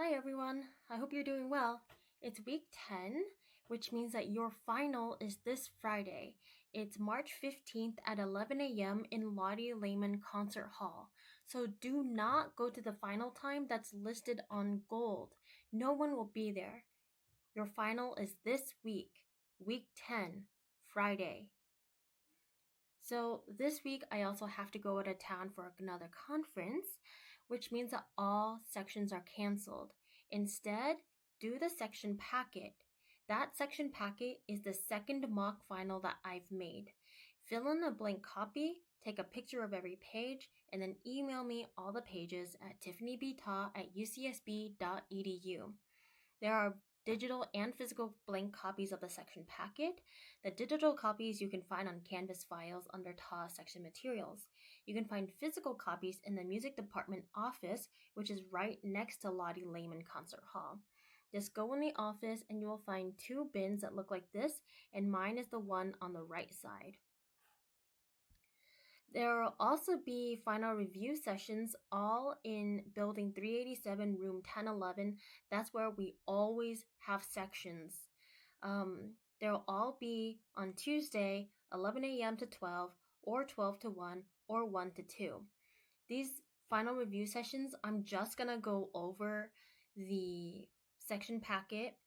Hi everyone, I hope you're doing well. It's week 10, which means that your final is this Friday. It's March 15th at 11 a.m. in Lottie Lehman Concert Hall. So do not go to the final time that's listed on gold. No one will be there. Your final is this week, week 10, Friday. So this week I also have to go out of town for another conference, which means that all sections are canceled. Instead, do the section packet. That section packet is the second mock final that I've made. Fill in a blank copy, take a picture of every page, and then email me all the pages at tiffanyBta@ucsb.edu. There are digital and physical blank copies of the section packet. The digital copies you can find on Canvas files under TA section materials. You can find physical copies in the music department office, which is right next to Lottie Lehman Concert Hall. Just go in the office and you will find two bins that look like this, and mine is the one on the right side. There will also be final review sessions all in building 387, room 1011. That's where we always have sections. They'll all be on Tuesday, 11 a.m. to 12, or 12 to 1, or 1 to 2. These final review sessions, I'm just going to go over the section packet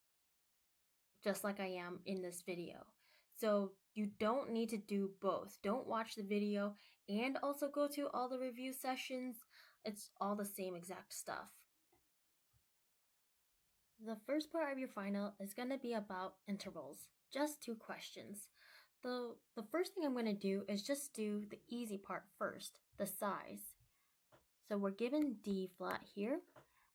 just like I am in this video. So you don't need to do both. Don't watch the video and also go to all the review sessions. It's all the same exact stuff. The first part of your final is going to be about intervals. Just 2 questions. The first thing I'm going to do is just do the easy part first, the size. So we're given D flat here,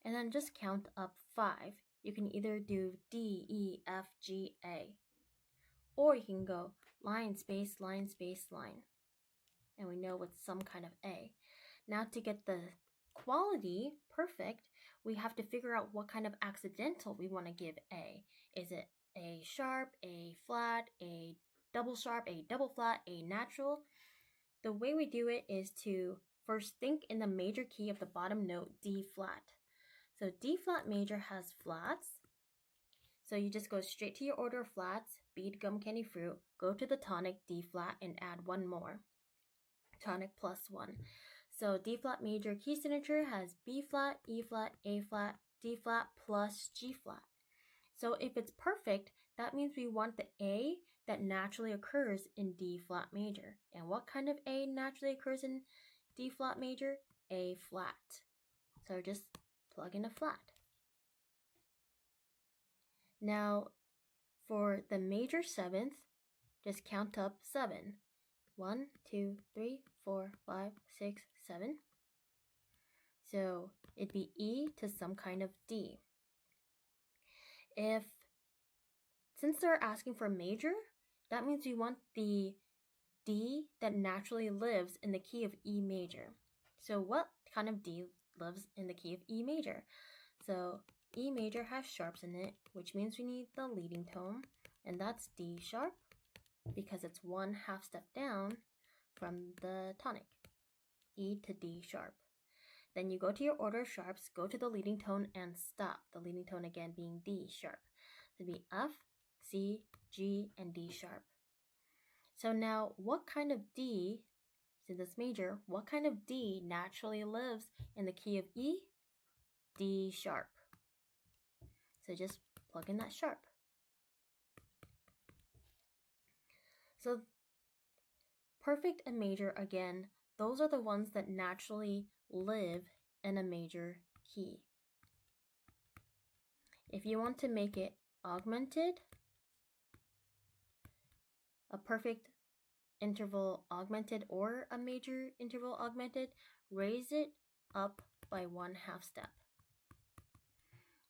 and then just count up 5. You can either do D, E, F, G, A. Or you can go line, space, line, space, line. And we know it's some kind of A. Now to get the quality perfect, we have to figure out what kind of accidental we want to give A. Is it A sharp, A flat, A double sharp, A double flat, A natural? The way we do it is to first think in the major key of the bottom note, D flat. So D flat major has flats. So you just go straight to your order of flats, bead, gum, candy, fruit, go to the tonic, D flat, and add one more. Tonic plus 1. So D flat major key signature has B flat, E flat, A flat, D flat plus G flat. So if it's perfect, that means we want the A that naturally occurs in D flat major. And what kind of A naturally occurs in D flat major? A flat. So just plug in a flat. Now, for the major 7th, just count up 7. 1, 2, 3, 4, 5, 6, 7. So it'd be E to some kind of D. Since they're asking for major, that means we want the D that naturally lives in the key of E major. So what kind of D lives in the key of E major? So E major has sharps in it, which means we need the leading tone, and that's D sharp because it's 1 half step down from the tonic, E to D sharp. Then you go to your order of sharps, go to the leading tone, and stop. The leading tone again being D sharp. So it'd be F, C, G, and D sharp. So now, what kind of D, since it's major, what kind of D naturally lives in the key of E? D sharp. So just plug in that sharp. So perfect and major, again, those are the ones that naturally live in a major key. If you want to make it augmented, a perfect interval augmented or a major interval augmented, raise it up by 1 half step.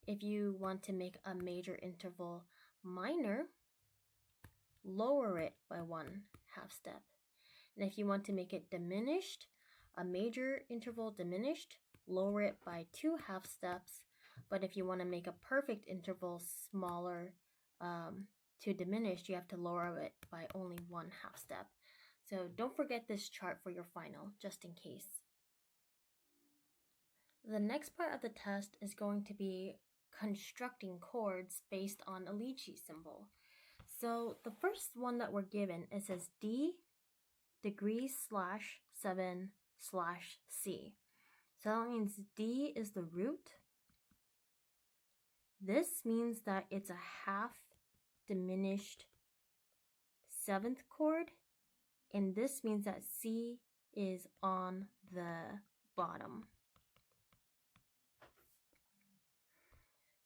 If you want to make a major interval minor, lower it by 1 half step. And if you want to make it diminished, a major interval diminished, lower it by 2 half steps. But if you want to make a perfect interval smaller to diminished, you have to lower it by only 1 half step. So don't forget this chart for your final, just in case. The next part of the test is going to be constructing chords based on a lead sheet symbol. So the first one that we're given, it says D degrees /7/C. So that means D is the root. This means that it's a half diminished seventh chord, and this means that C is on the bottom.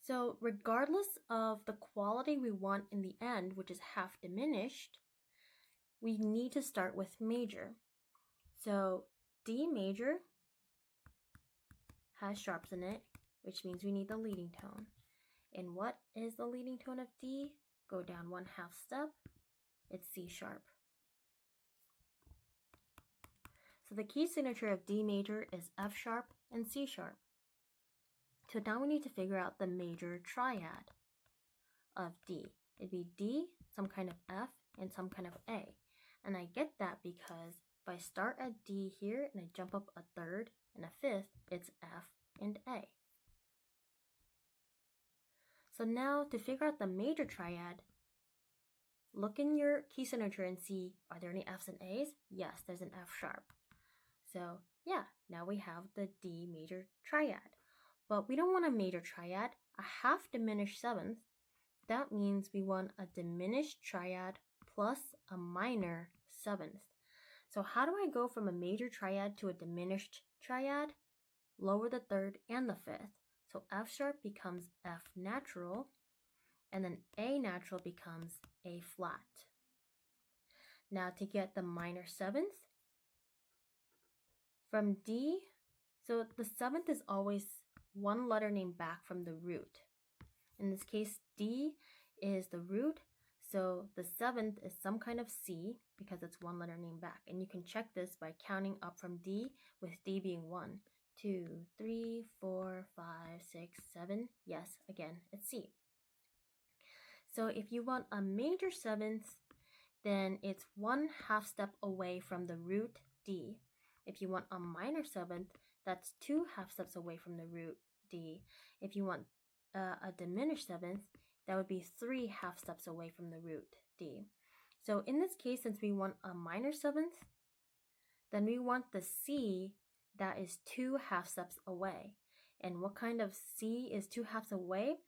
So regardless of the quality we want in the end, which is half diminished, we need to start with major. So D major has sharps in it, which means we need the leading tone. And what is the leading tone of D? Go down 1/2 step. It's C sharp. So the key signature of D major is F sharp and C sharp. So now we need to figure out the major triad of D. It'd be D, some kind of F, and some kind of A. And I get that because if I start at D here and I jump up a third and a fifth, it's F and A. So now to figure out the major triad, look in your key signature and see, are there any F's and A's? Yes, there's an F sharp. So yeah, now we have the D major triad. But we don't want a major triad, a half diminished seventh. That means we want a diminished triad plus a minor seventh. So how do I go from a major triad to a diminished triad? Lower the third and the fifth. So F sharp becomes F natural, and then A natural becomes A flat. Now to get the minor seventh, from D, so the seventh is always one letter named back from the root. In this case, D is the root, so the seventh is some kind of C because it's one letter named back. And you can check this by counting up from D, with D being 1, 2, 3, 4, 5, 6, 7. Yes, again, it's C. So if you want a major seventh, then it's 1/2 step away from the root D. If you want a minor seventh, that's 2/2 steps away from the root D. If you want a diminished seventh, that would be 3/2 steps away from the root D. So in this case, since we want a minor seventh, then we want the C that is 2/2 steps away. And what kind of C is 2/2 away?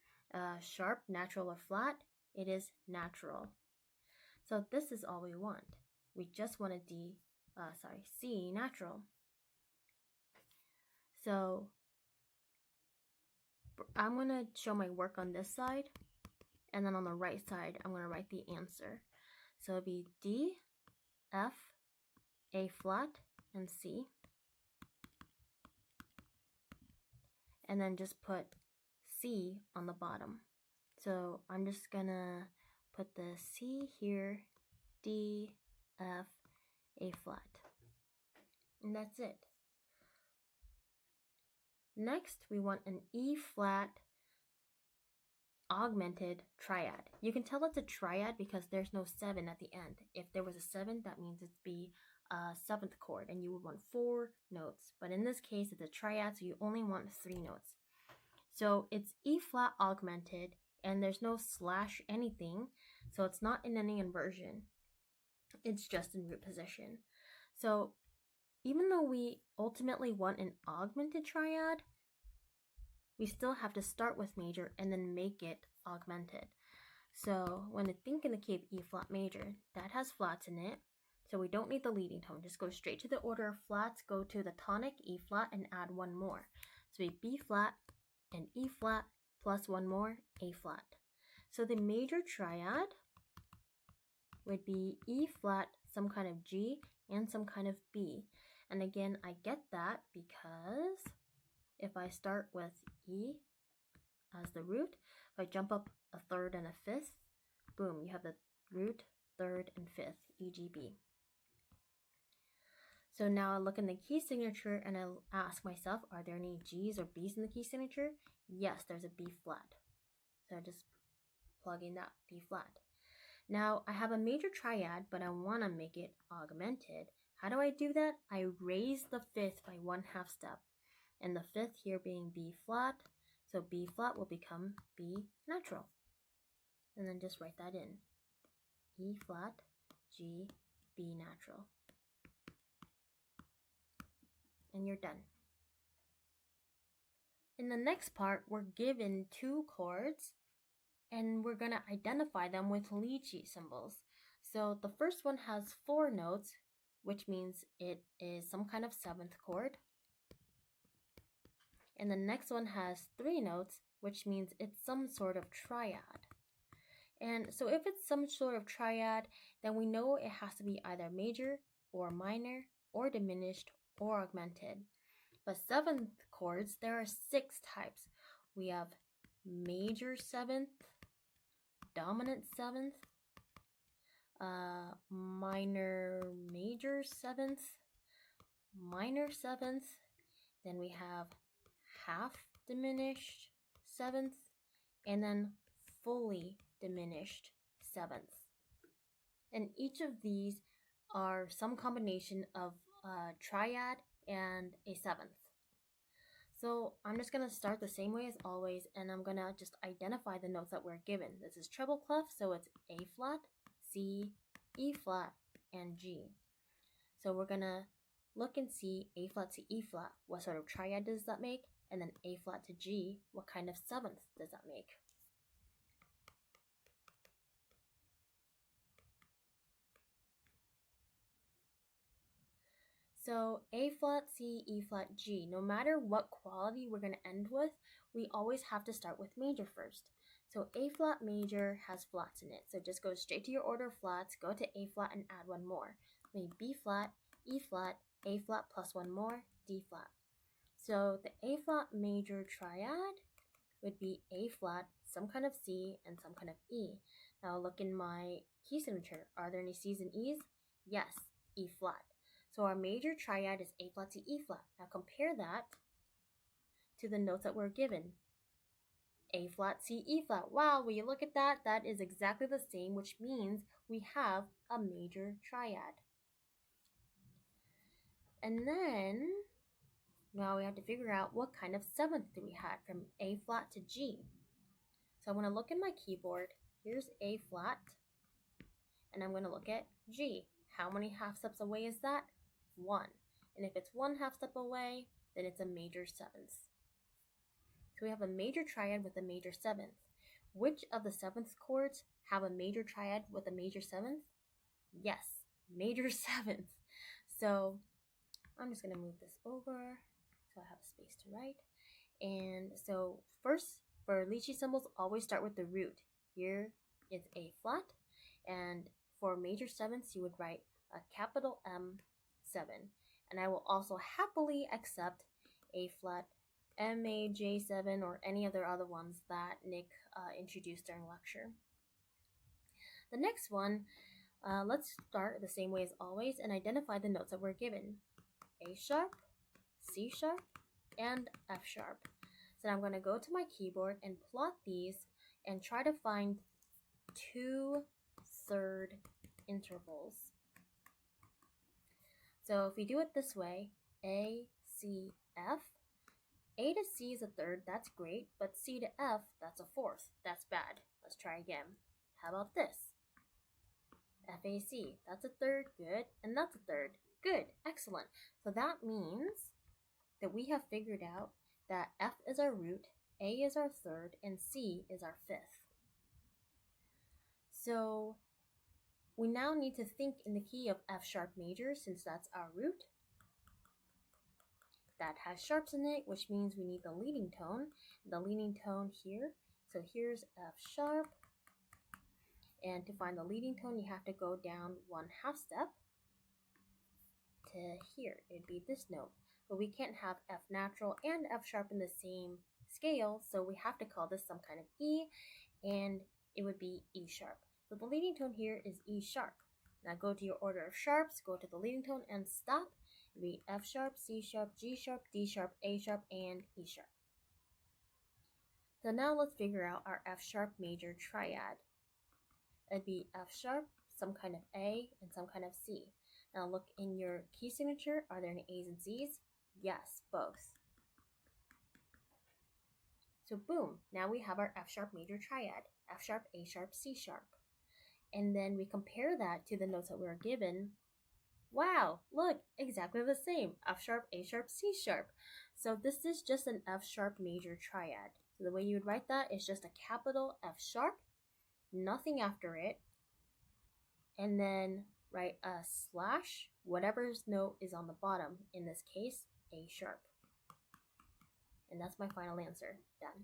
Sharp, natural, or flat? It is natural. So this is all we want. We just want a C natural. So I'm going to show my work on this side, and then on the right side, I'm going to write the answer. So it'll be D, F, A flat, and C. And then just put C on the bottom. So I'm just going to put the C here, D, F, A flat. And that's it. Next, we want an E flat augmented triad. You can tell it's a triad because there's no 7 at the end. If there was a 7, that means it'd be a 7th chord and you would want 4 notes. But in this case, it's a triad, so you only want 3 notes. So it's E flat augmented, and there's no slash anything, so it's not in any inversion. It's just in root position. So even though we ultimately want an augmented triad, we still have to start with major and then make it augmented. So when I think in the case E flat major, that has flats in it, so we don't need the leading tone. Just go straight to the order of flats, go to the tonic E flat, and add one more. So we B flat and E flat plus one more, A flat. So the major triad would be E flat, some kind of G, and some kind of B. And again, I get that because if I start with E as the root, if I jump up a third and a fifth, boom, you have the root, third, and fifth, EGB. So now I look in the key signature and I ask myself, are there any G's or B's in the key signature? Yes, there's a B flat. So I just plug in that B flat. Now I have a major triad, but I want to make it augmented. How do I do that? I raise the fifth by 1/2 step. and the fifth here being B flat. So B flat will become B natural. And then just write that in. E flat, G, B natural. And you're done. In the next part, we're given two chords, and we're going to identify them with lychee symbols. So the first one has 4 notes, which means it is some kind of 7th chord. And the next one has 3 notes, which means it's some sort of triad. And so if it's some sort of triad, then we know it has to be either major or minor or diminished or augmented. But 7th chords, there are 6 types. We have major 7th, dominant 7th, minor major 7th, minor 7th, then we have half diminished 7th, and then fully diminished 7th. And each of these are some combination of a triad and a 7th. So I'm just going to start the same way as always, and I'm going to just identify the notes that we're given. This is treble clef, so it's A flat, C, E flat, and G. So we're going to look and see A flat to E flat, what sort of triad does that make? And then A flat to G, what kind of 7th does that make? So A flat, C, E flat, G, no matter what quality we're going to end with, we always have to start with major first. So A flat major has flats in it. So just go straight to your order of flats, go to A flat and add one more. Maybe B flat, E flat, A flat plus one more, D flat. So the A flat major triad would be A flat, some kind of C, and some kind of E. Now look in my key signature. Are there any C's and E's? Yes, E flat. So our major triad is A flat to E flat. Now compare that to the notes that we're given. A flat, C, E flat. Wow, when you look at that, that is exactly the same, which means we have a major triad. And then, now we have to figure out what kind of 7th do we have from A flat to G. So I'm going to look in my keyboard. Here's A flat, and I'm going to look at G. How many half steps away is that? 1. And if it's 1 half step away, then it's a major 7th. So we have a major triad with a major 7th. Which of the 7th chords have a major triad with a major 7th? Yes, major 7th. So I'm just going to move this over so I have space to write. And so first, for lychee symbols, always start with the root. Here is A flat, and for major 7ths, you would write a capital M7. And I will also happily accept A flat, MAJ7, or any other ones that Nick introduced during lecture. The next one, let's start the same way as always and identify the notes that we're given. A sharp, C sharp, and F sharp. So I'm going to go to my keyboard and plot these and try to find 2 third intervals. So if we do it this way, A, C, F, A to C is a third, that's great, but C to F, that's a fourth, that's bad. Let's try again. How about this? FAC, that's a third, good, and that's a third, good, excellent. So that means that we have figured out that F is our root, A is our third, and C is our 5th. So we now need to think in the key of F sharp major, since that's our root. That has sharps in it, which means we need the leading tone. The leading tone here, so here's F sharp. And to find the leading tone, you have to go down 1 half step to here. It'd be this note. But we can't have F natural and F sharp in the same scale, so we have to call this some kind of E, and it would be E sharp. So the leading tone here is E sharp. Now go to your order of sharps, go to the leading tone, and stop. It'd be F sharp, C sharp, G sharp, D sharp, A sharp, and E sharp. So now let's figure out our F sharp major triad. It'd be F sharp, some kind of A, and some kind of C. Now look in your key signature. Are there any A's and C's? Yes, both. So boom, now we have our F sharp major triad, F sharp, A sharp, C sharp. And then we compare that to the notes that we were given. Wow, look, exactly the same, F sharp, A sharp, C sharp. So this is just an F sharp major triad. So the way you would write that is just a capital F sharp, nothing after it, and then write a slash, whatever's note is on the bottom, in this case, A sharp. And that's my final answer. Done.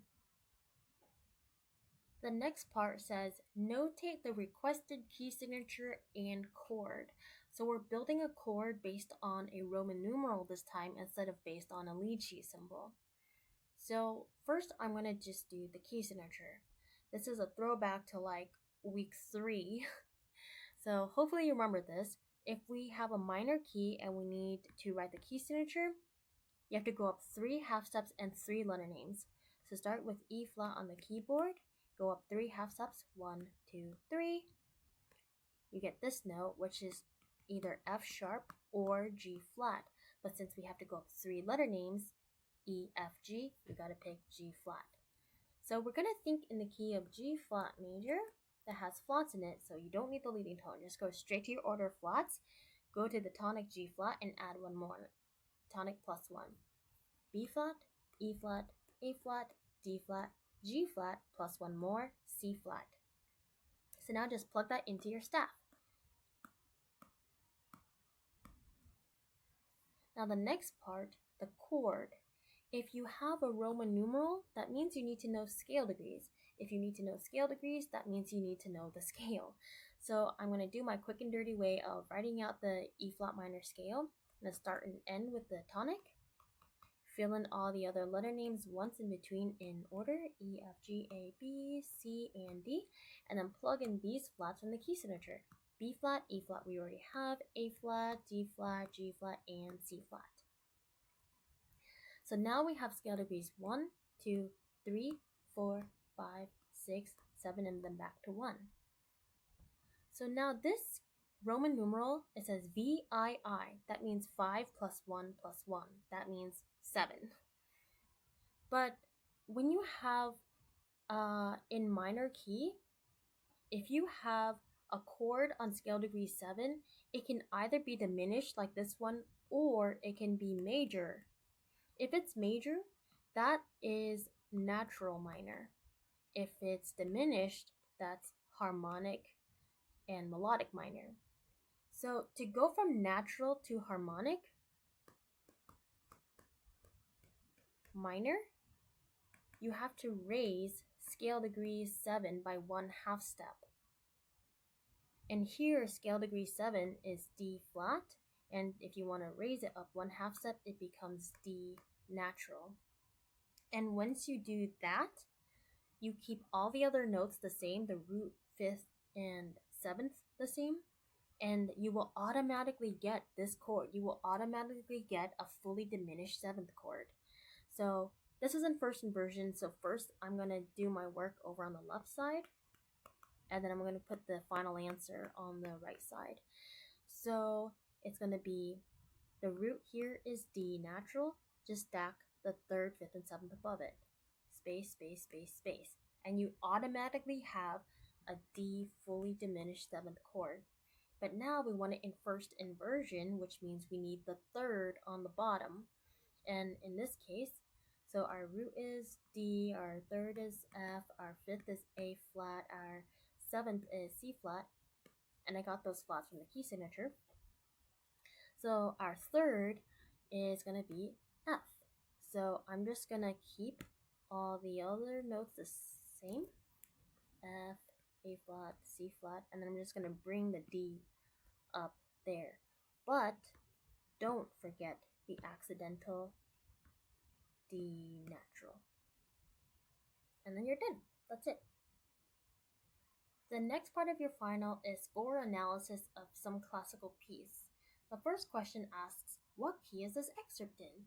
The next part says, notate the requested key signature and chord. So we're building a chord based on a Roman numeral this time instead of based on a lead sheet symbol. So first I'm going to just do the key signature. This is a throwback to like week 3. So hopefully you remember this. If we have a minor key and we need to write the key signature, you have to go up 3 half steps and 3 letter names. So start with E flat on the keyboard, go up 3 half steps, 1, 2, 3. You get this note, which is either F sharp or G flat. But since we have to go up 3 letter names, E, F, G, you gotta pick G flat. So we're gonna think in the key of G flat major that has flats in it, so you don't need the leading tone. Just go straight to your order of flats, go to the tonic G flat and add one more. Tonic plus 1. B flat, E flat, A flat, D flat, G flat, plus 1 more, C flat. So now just plug that into your staff. Now the next part, the chord. If you have a Roman numeral, that means you need to know scale degrees. If you need to know scale degrees, that means you need to know the scale. So I'm going to do my quick and dirty way of writing out the E flat minor scale. I'm going to start and end with the tonic. Fill in all the other letter names once in between in order, E, F, G, A, B, C, and D, and then plug in these flats from the key signature. B flat, E flat we already have, A flat, D flat, G flat, and C flat. So now we have scale degrees 1, 2, 3, 4, 5, 6, 7, and then back to 1. So now this Roman numeral, it says VII. That means 5 plus 1 plus 1. That means 7. But when you have in minor key, if you have a chord on scale degree 7, it can either be diminished like this one, or it can be major. If it's major, that is natural minor. If it's diminished, that's harmonic and melodic minor. So to go from natural to harmonic minor, you have to raise scale degree 7 by 1 half step. And here scale degree 7 is D flat, and if you want to raise it up 1 half step, it becomes D natural. And once you do that, you keep all the other notes the same, the root, 5th, and 7th the same, and you will automatically get this chord. You will automatically get a fully diminished 7th chord. So this is in first inversion, so first I'm going to do my work over on the left side, and then I'm going to put the final answer on the right side. So it's going to be, the root here is D natural, just stack the 3rd, 5th, and 7th above it. Space, space, space, space. And you automatically have a D fully diminished 7th chord. But now we want it in first inversion, which means we need the 3rd on the bottom. And in this case, so our root is D, our 3rd is F, our 5th is A flat, our 7th is C flat, and I got those flats from the key signature. So our 3rd is going to be F. So I'm just going to keep all the other notes the same. F, A flat, C flat, and then I'm just going to bring the D up there. But don't forget the accidental D natural. And then you're done. That's it. The next part of your final is score analysis of some classical piece. The first question asks, what key is this excerpt in?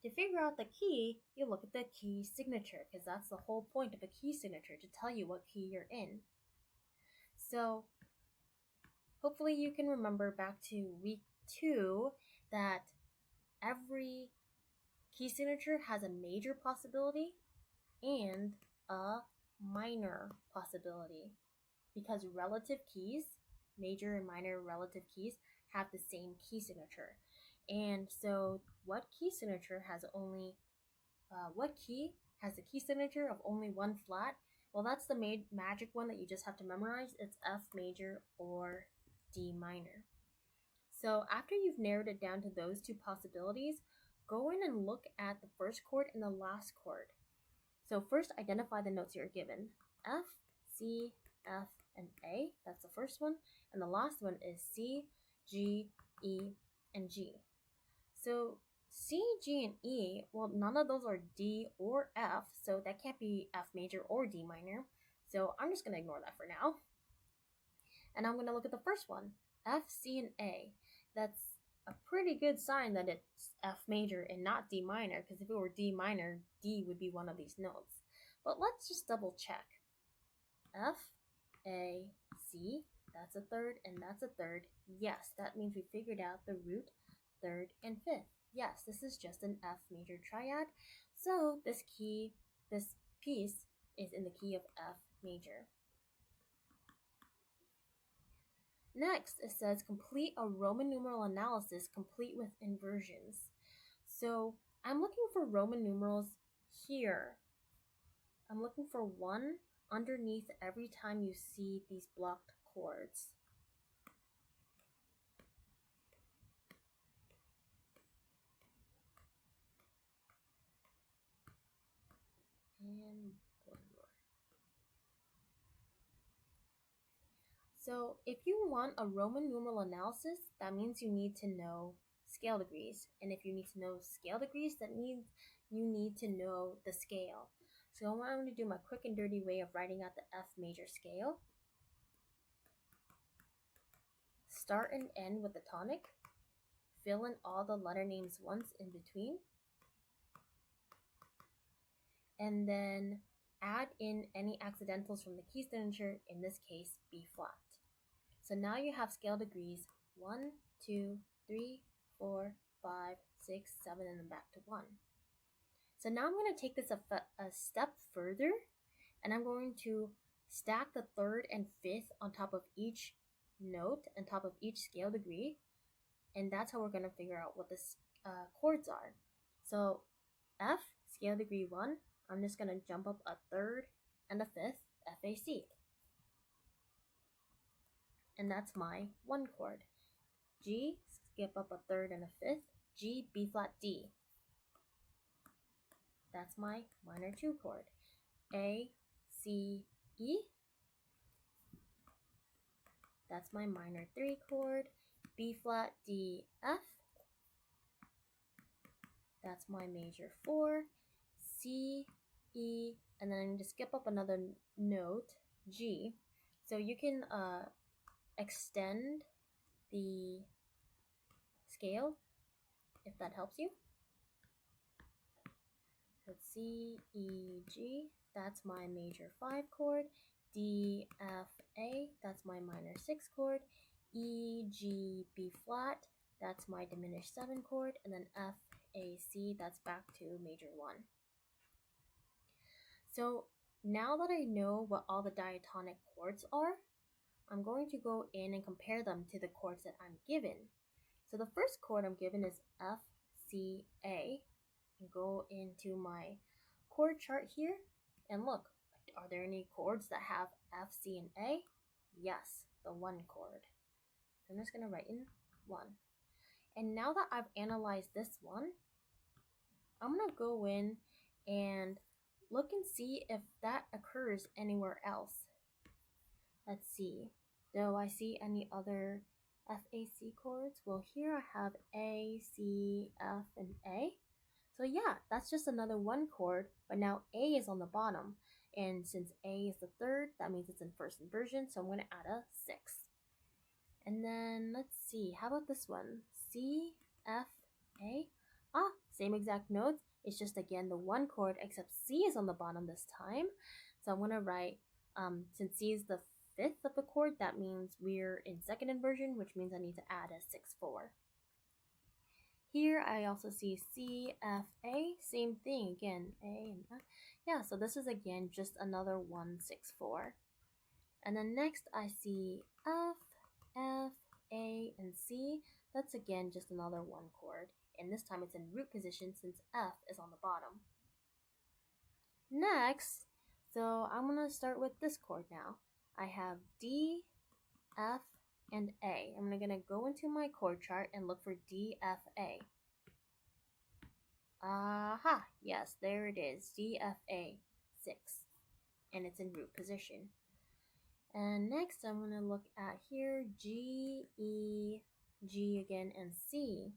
To figure out the key, you look at the key signature, because that's the whole point of a key signature, to tell you what key you're in. So hopefully you can remember back to week 2 that every key signature has a major possibility and a minor possibility, because relative keys, major and minor relative keys, have the same key signature. And so what key signature has only, what key has the key signature of only one flat? Well, that's the magic one that you just have to memorize. It's F major or D minor. So after you've narrowed it down to those two possibilities, go in and look at the first chord and the last chord. So first, identify the notes you're given. F, C, F, and A. That's the first one. And the last one is C, G, E, and G. So C, G, and E, well, none of those are D or F, so that can't be F major or D minor. So I'm just going to ignore that for now. And I'm going to look at the first one, F, C, and A. That's a pretty good sign that it's F major and not D minor, because if it were D minor, D would be one of these notes. But let's just double check. F, A, C, that's a third, and that's a third. Yes, that means we figured out the root, third, and fifth. Yes, this is just an F major triad. So this piece is in the key of F major. Next, it says complete a Roman numeral analysis complete with inversions. So I'm looking for Roman numerals here. I'm looking for one underneath every time you see these blocked chords. And one more. So if you want a Roman numeral analysis, that means you need to know scale degrees. And if you need to know scale degrees, that means you need to know the scale. So I'm going to do my quick and dirty way of writing out the F major scale. Start and end with the tonic. Fill in all the letter names once in between. And then add in any accidentals from the key signature, in this case, B flat. So now you have scale degrees 1, 2, 3, 4, 5, 6, 7, and then back to 1. So now I'm going to take this a step further, and I'm going to stack the third and fifth on top of each note, on top of each scale degree, and that's how we're going to figure out what the chords are. So F, scale degree 1, I'm just going to jump up a third and a fifth, F, A, C. And that's my 1 chord. G, skip up a third and a fifth, G, B flat, D. That's my minor 2 chord. A, C, E. That's my minor 3 chord. B flat, D, F. That's my major 4. C, E, and then I need to skip up another note, G. So you can extend the scale if that helps you. Let's C, E, G, that's my major 5 chord. D, F, A, that's my minor 6 chord. E, G, B flat, that's my diminished 7 chord. And then F, A, C, that's back to major 1. So now that I know what all the diatonic chords are, I'm going to go in and compare them to the chords that I'm given. So the first chord I'm given is F, C, A. And go into my chord chart here and look, are there any chords that have F, C, and A? Yes, the 1 chord. I'm just going to write in 1. And now that I've analyzed this one, I'm going to go in and look and see if that occurs anywhere else. Let's see. Do I see any other F, A, C chords? Well, here I have A, C, F, and A. So yeah, that's just another 1 chord, but now A is on the bottom. And since A is the third, that means it's in first inversion, so I'm going to add a 6. And then let's see, how about this one? C, F, A. Same exact notes. It's just again the 1 chord, except C is on the bottom this time. So I'm going to write, since C is the 5th of the chord, that means we're in second inversion, which means I need to add a 6, 4. Here I also see C, F, A, same thing again, A and F. Yeah, so this is again just another 1-6-4. And then next I see F, F, A, and C. That's again just another 1 chord. And this time it's in root position since F is on the bottom. Next, so I'm going to start with this chord now. I have D, F, and A. I'm going to go into my chord chart and look for D, F, A. Aha, yes, there it is, D, F, A, 6. And it's in root position. And next I'm going to look at here, G, E, G again, and C.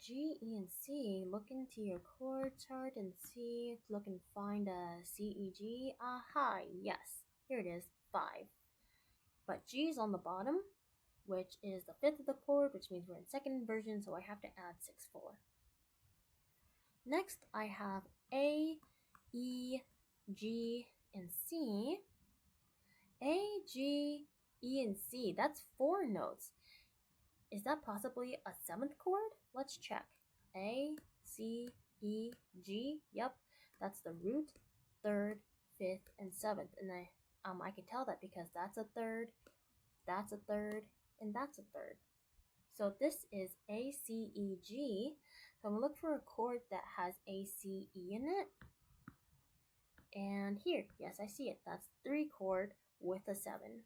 G, E, and C, look into your chord chart and see, look and find a C, E, G. Aha, yes, here it is, 5. But G is on the bottom, which is the 5th of the chord, which means we're in second inversion, so I have to add 6-4. Next, I have A, E, G, and C. A, G, E, and C, that's 4 notes. Is that possibly a 7th chord? Let's check. A, C, E, G. Yep, that's the root, 3rd, 5th, and 7th. And I can tell that because that's a 3rd, that's a 3rd, and that's a 3rd. So this is A, C, E, G. So I'm going to look for a chord that has A, C, E in it. And here, yes, I see it. That's 3 chord with a 7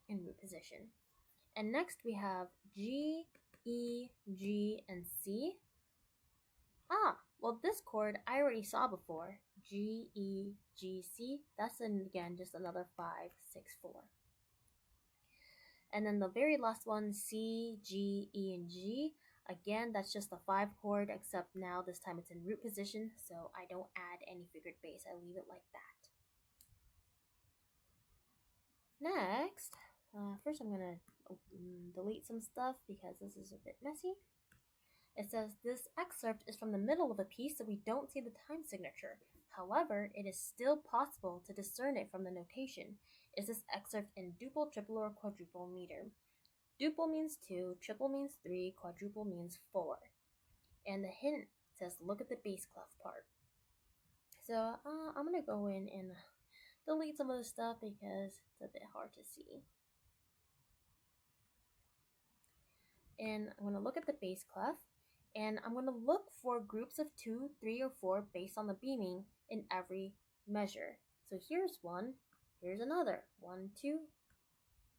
in root position. And next we have G, E, G, and C. Ah, well this chord I already saw before. G, E, G, C. That's again just another 5-6-4. And then the very last one, C, G, E, and G. Again, that's just a 5 chord, except now this time it's in root position, so I don't add any figured bass. I leave it like that. Next, first I'm going to delete some stuff because this is a bit messy. It says this excerpt is from the middle of a piece, so we don't see the time signature. However, it is still possible to discern it from the notation. Is this excerpt in duple, triple, or quadruple meter? Duple means 2, triple means 3, quadruple means 4. And the hint says look at the bass clef part. So I'm going to go in and delete some of the stuff because it's a bit hard to see. And I'm going to look at the bass clef, and I'm going to look for groups of 2, 3, or 4 based on the beaming in every measure. So here's one, here's another, 1, 2,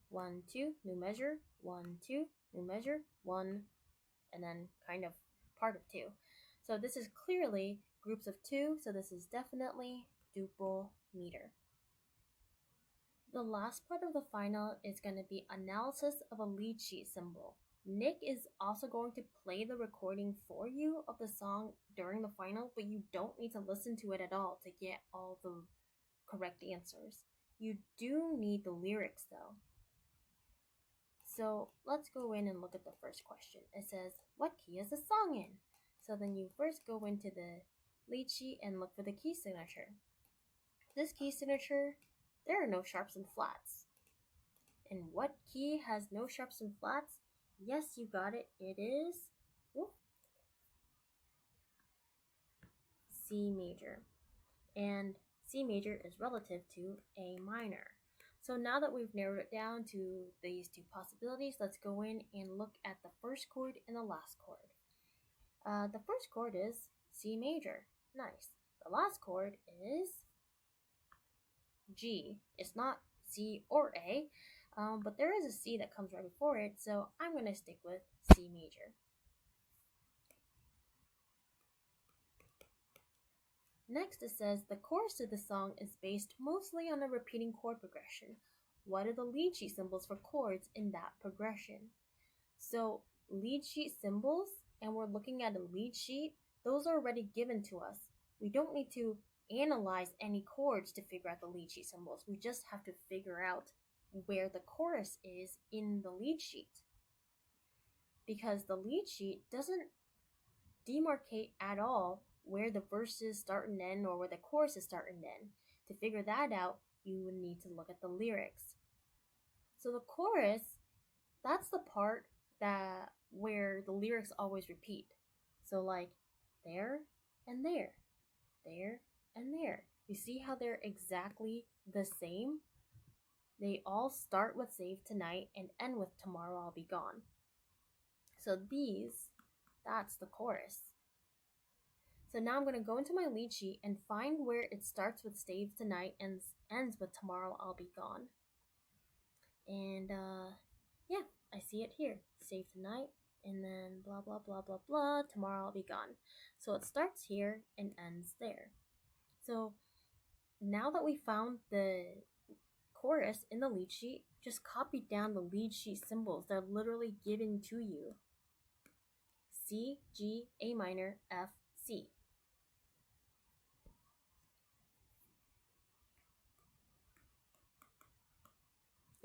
1, 2, new measure, 1, 2, new measure, 1, and then kind of part of 2. So this is clearly groups of 2, so this is definitely duple meter. The last part of the final is going to be analysis of a lead sheet symbol. Nick is also going to play the recording for you of the song during the final, but you don't need to listen to it at all to get all the correct answers. You do need the lyrics though. So let's go in and look at the first question. It says, what key is the song in? So then you first go into the lead sheet and look for the key signature. This key signature, there are no sharps and flats. And what key has no sharps and flats? Yes, you got it. It is C major. And C major is relative to A minor. So now that we've narrowed it down to these 2 possibilities, let's go in and look at the first chord and the last chord. The first chord is C major. Nice. The last chord is G. It's not C or A, but there is a C that comes right before it, so I'm going to stick with C major. Next it says the chorus of the song is based mostly on a repeating chord progression. What are the lead sheet symbols for chords in that progression? So lead sheet symbols, and we're looking at a lead sheet, those are already given to us. We don't need to analyze any chords to figure out the lead sheet symbols. We just have to figure out where the chorus is in the lead sheet. Because the lead sheet doesn't demarcate at all where the verses start and end or where the choruses start and end. To figure that out, you would need to look at the lyrics. So the chorus, that's the part where the lyrics always repeat. So like there, and there, there, and there. You see how they're exactly the same? They all start with Save Tonight and end with Tomorrow I'll Be Gone. So that's the chorus. So now I'm going to go into my lead sheet and find where it starts with Save Tonight and ends with Tomorrow I'll Be Gone. And yeah, I see it here. Save Tonight, and then blah, blah, blah, blah, blah, Tomorrow I'll Be Gone. So it starts here and ends there. So now that we found the chorus in the lead sheet, just copy down the lead sheet symbols. They're literally given to you. C, G, A minor, F, C.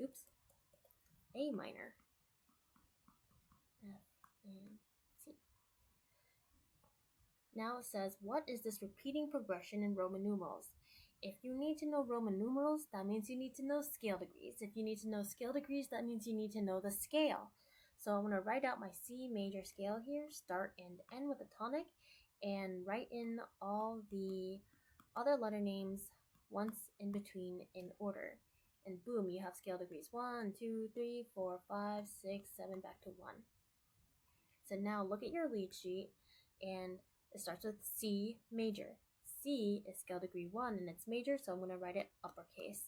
Oops. A minor, F, and C. Now it says, what is this repeating progression in Roman numerals? If you need to know Roman numerals, that means you need to know scale degrees. If you need to know scale degrees, that means you need to know the scale. So I'm going to write out my C major scale here, start and end with a tonic, and write in all the other letter names once in between in order. And boom, you have scale degrees 1, 2, 3, 4, 5, 6, 7, back to 1. So now look at your lead sheet, and it starts with C major. C is scale degree 1 and it's major, so I'm going to write it uppercase.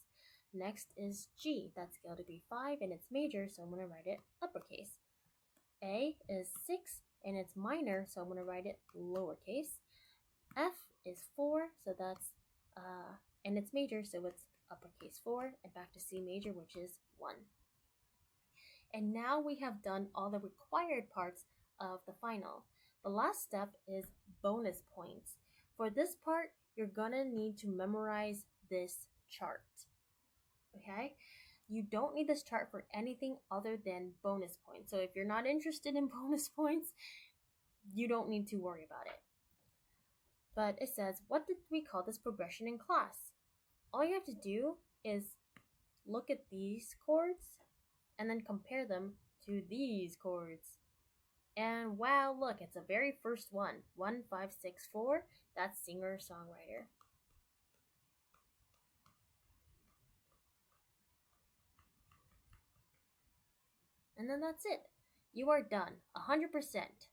Next is G, that's scale degree 5 and it's major, so I'm going to write it uppercase. A is 6 and it's minor, so I'm going to write it lowercase. F is 4, so that's, and it's major, so it's uppercase 4, and back to C major, which is 1. And now we have done all the required parts of the final. The last step is bonus points. For this part, you're gonna need to memorize this chart. Okay? You don't need this chart for anything other than bonus points. So if you're not interested in bonus points, you don't need to worry about it. But it says, what did we call this progression in class? All you have to do is look at these chords and then compare them to these chords. And wow, look, it's the very first one. 1, 5, 6, 4. That's singer-songwriter. And then that's it. You are done. 100%.